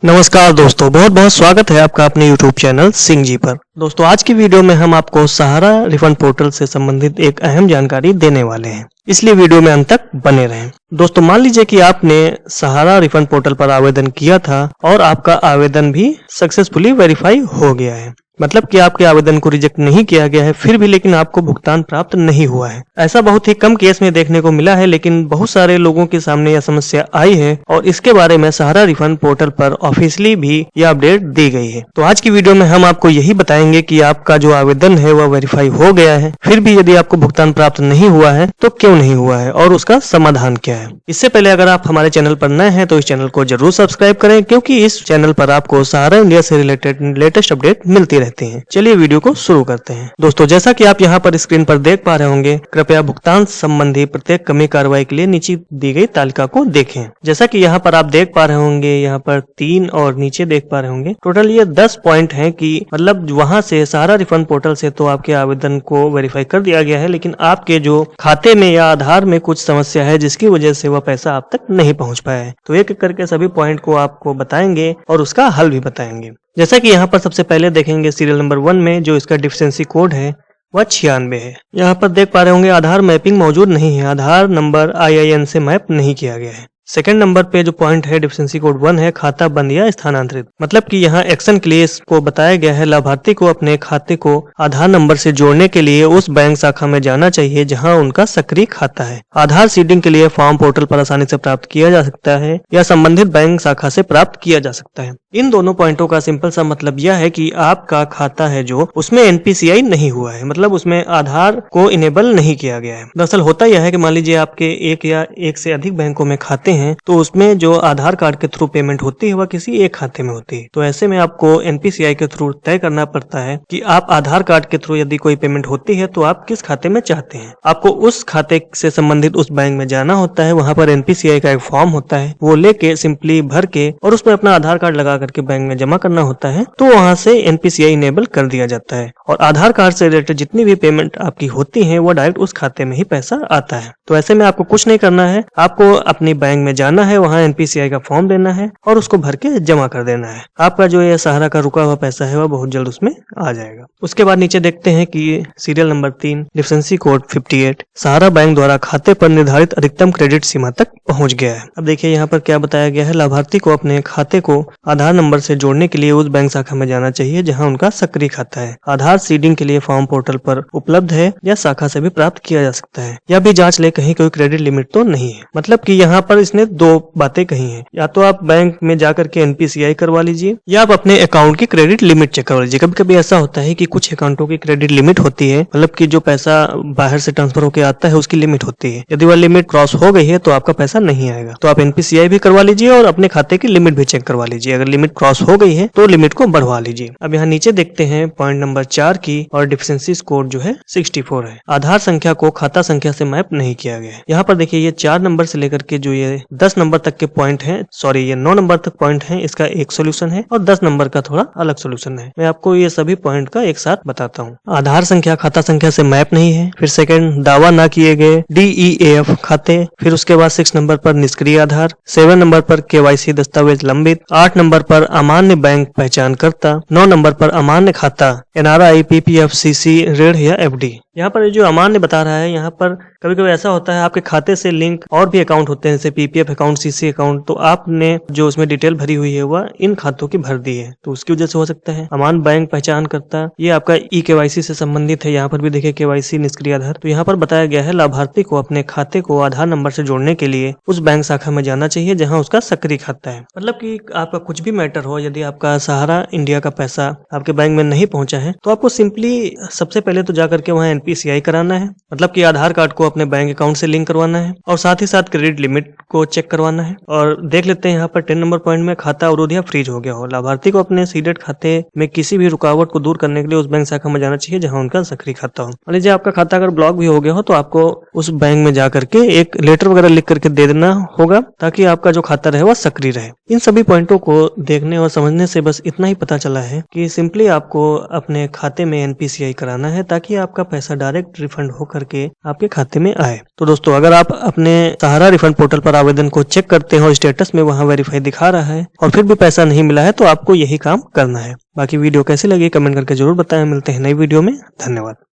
नमस्कार दोस्तों, बहुत बहुत स्वागत है आपका अपने YouTube चैनल सिंह जी पर। दोस्तों आज की वीडियो में हम आपको सहारा रिफंड पोर्टल से संबंधित एक अहम जानकारी देने वाले हैं, इसलिए वीडियो में अंत तक बने रहें। दोस्तों मान लीजिए कि आपने सहारा रिफंड पोर्टल पर आवेदन किया था और आपका आवेदन भी सक्सेसफुली वेरीफाई हो गया है, मतलब कि आपके आवेदन को रिजेक्ट नहीं किया गया है, फिर भी लेकिन आपको भुगतान प्राप्त नहीं हुआ है। ऐसा बहुत ही कम केस में देखने को मिला है, लेकिन बहुत सारे लोगों के सामने यह समस्या आई है और इसके बारे में सहारा रिफंड पोर्टल पर ऑफिशियली भी यह अपडेट दी गई है। तो आज की वीडियो में हम आपको यही बताएंगे कि आपका जो आवेदन है वह वेरीफाई हो गया है, फिर भी यदि आपको भुगतान प्राप्त नहीं हुआ है तो क्यों नहीं हुआ है और उसका समाधान क्या है। इससे पहले अगर आप हमारे चैनल पर नए हैं तो इस चैनल को जरूर सब्सक्राइब करें, क्योंकि इस चैनल पर आपको सहारा इंडिया से रिलेटेड लेटेस्ट अपडेट मिलती रहती है। चलिए वीडियो को शुरू करते हैं। दोस्तों जैसा कि आप यहाँ पर स्क्रीन पर देख पा रहे होंगे, कृपया भुगतान संबंधी प्रत्येक कमी कार्रवाई के लिए नीचे दी गई तालिका को देखें। जैसा कि यहाँ पर आप देख पा रहे होंगे, यहाँ पर 3 और नीचे देख पा रहे होंगे, टोटल ये 10 पॉइंट हैं कि मतलब वहां से सहारा रिफंड पोर्टल से तो आपके आवेदन को वेरीफाई कर दिया गया है, लेकिन आपके जो खाते में या आधार में कुछ समस्या है जिसकी वजह से वह पैसा आप तक नहीं पहुंच पाया है। तो एक एक करके सभी पॉइंट को आपको बताएंगे और उसका हल भी बताएंगे। जैसा कि यहाँ पर सबसे पहले देखेंगे सीरियल नंबर 1 में जो इसका डिफिशिएंसी कोड है वह 96 है। यहाँ पर देख पा रहे होंगे आधार मैपिंग मौजूद नहीं है, आधार नंबर IIN से मैप नहीं किया गया है। सेकंड नंबर पे जो पॉइंट है डिफिशिएंसी कोड 1 है खाता बंद या स्थानांतरित, मतलब कि यहाँ एक्शन के लिए इसको बताया गया है लाभार्थी को अपने खाते को आधार नंबर से जोड़ने के लिए उस बैंक शाखा में जाना चाहिए जहां उनका सक्रिय खाता है। आधार सीडिंग के लिए फॉर्म पोर्टल पर आसानी से प्राप्त किया जा सकता है या संबंधित बैंक शाखा से प्राप्त किया जा सकता है। इन दोनों पॉइंटों का सिंपल सा मतलब यह है कि आपका खाता है जो उसमें NPCI नहीं हुआ है, मतलब उसमें आधार को इनेबल नहीं किया गया है। दरअसल होता यह है कि मान लीजिए आपके एक या एक से अधिक बैंकों में खाते हैं तो उसमें जो आधार कार्ड के थ्रू पेमेंट होती है वह किसी एक खाते में होती है। तो ऐसे में आपको NPCI के थ्रू तय करना पड़ता है कि आप आधार कार्ड के थ्रू यदि कोई पेमेंट होती है तो आप किस खाते में चाहते हैं। आपको उस खाते से संबंधित उस बैंक में जाना होता है, वहां पर NPCI का एक फॉर्म होता है, वो लेके सिंपली भर के और उसमें अपना आधार कार्ड लगा करके बैंक में जमा करना होता है, तो वहां से NPCI इनेबल कर दिया जाता है और आधार कार्ड से रिलेटेड जितनी भी पेमेंट आपकी होती है वो डायरेक्ट उस खाते में ही पैसा आता है। तो ऐसे में आपको कुछ नहीं करना है, आपको अपनी बैंक में जाना है, वहाँ NPCI का फॉर्म लेना है और उसको भर के जमा कर देना है। आपका जो ये सहारा का रुका हुआ पैसा है वह बहुत जल्द उसमें आ जाएगा। उसके बाद नीचे देखते हैं कि सीरियल नंबर 3 डिफिशिएंसी कोड 58 सहारा बैंक द्वारा खाते पर निर्धारित अधिकतम क्रेडिट सीमा तक पहुंच गया है। अब देखिए यहाँ पर क्या बताया गया है, लाभार्थी को अपने खाते को आधार नंबर से जोड़ने के लिए उस बैंक शाखा में जाना चाहिए जहां उनका सक्रिय खाता है। आधार सीडिंग के लिए फॉर्म पोर्टल पर उपलब्ध है या शाखा से भी प्राप्त किया जा सकता है। यह भी जांच ले कहीं कोई क्रेडिट लिमिट तो नहीं है। मतलब कि यहाँ पर इसने 2 बातें कही हैं, या तो आप बैंक में जाकर के NPCI करवा लीजिए या आप अपने अकाउंट की क्रेडिट लिमिट चेक करवा लीजिए। कभी कभी ऐसा होता है कि कुछ अकाउंटों की क्रेडिट लिमिट होती है, मतलब कि जो पैसा बाहर से ट्रांसफर होकर आता है उसकी लिमिट होती है। यदि वह लिमिट क्रॉस हो गई है तो आपका पैसा नहीं आएगा। तो आप NPCI भी करवा लीजिए और अपने खाते की लिमिट भी चेक करवा लीजिए। अगर लिमिट क्रॉस हो गई है तो लिमिट को बढ़वा लीजिए। अब यहाँ नीचे देखते हैं पॉइंट नंबर 4 की और डिफिशिएंसी कोड जो है 64 है। आधार संख्या को खाता संख्या से मैप नहीं किया गया है। यहाँ पर देखिए ये 4 नंबर से लेकर के जो ये 10 नंबर तक के पॉइंट है, सॉरी ये 9 नंबर तक पॉइंट है, इसका एक सोल्यूशन है और 10 नंबर का थोड़ा अलग सोल्यूशन है। मैं आपको ये सभी पॉइंट का एक साथ बताता हूँ। आधार संख्या खाता संख्या से मैप नहीं है, फिर सेकंड दावा ना किए गए DEAF खाते, फिर उसके बाद 6 नंबर पर निष्क्रिय आधार, 7 नंबर पर KYC दस्तावेज लंबित, 8 नंबर पर अमान्य बैंक पहचानकर्ता, 9 नंबर पर अमान्य खाता NRI PPF CC ऋण या FD। यहाँ पर जो अमान्य बता रहा है, यहाँ पर कभी कभी ऐसा होता है आपके खाते से लिंक और भी अकाउंट होते हैं जैसे PPF अकाउंट CC अकाउंट, तो आपने जो उसमें डिटेल भरी हुई है वह इन खातों की भर दी है, तो उसकी वजह से हो सकता है। अमान्य बैंक पहचान करता ये आपका eKYC से संबंधित है। यहाँ पर भी देखिए KYC निष्क्रिय आधार। तो यहाँ पर बताया गया है लाभार्थी को अपने खाते को आधार नंबर से जोड़ने के लिए उस बैंक शाखा में जाना चाहिए जहाँ उसका सक्रिय खाता है। मतलब कि आपका कुछ भी मैटर हो, यदि आपका सहारा इंडिया का पैसा आपके बैंक में नहीं पहुंचा है तो आपको सिंपली सबसे पहले तो जाकर के वहाँ NPCI कराना है, मतलब कि आधार कार्ड को अपने बैंक अकाउंट से लिंक करवाना है और साथ ही साथ क्रेडिट लिमिट को चेक करवाना है। और देख लेते हैं यहाँ पर 10 नंबर पॉइंट में खाता अवरोध या फ्रीज हो गया हो। लाभार्थी को अपने सीडेड खाते में किसी भी रुकावट को दूर करने के लिए उस बैंक शाखा में जाना चाहिए जहाँ उनका सक्रिय खाता हो। मान लीजिए आपका खाता अगर ब्लॉक भी हो गया हो तो आपको उस बैंक में जाकर के एक लेटर वगैरह लिख करके दे देना होगा ताकि आपका जो खाता रहे वह सक्रिय रहे। इन सभी पॉइंटों को देखने और समझने से बस इतना ही पता चला है कि सिंपली आपको अपने खाते में NPCI कराना है ताकि आपका पैसा पैसा डायरेक्ट रिफंड हो करके आपके खाते में आए। तो दोस्तों अगर आप अपने सहारा रिफंड पोर्टल पर आवेदन को चेक करते हो, स्टेटस में वहां वेरीफाई दिखा रहा है और फिर भी पैसा नहीं मिला है, तो आपको यही काम करना है। बाकी वीडियो कैसी लगी कमेंट करके जरूर बताएं। मिलते हैं नई वीडियो में। धन्यवाद।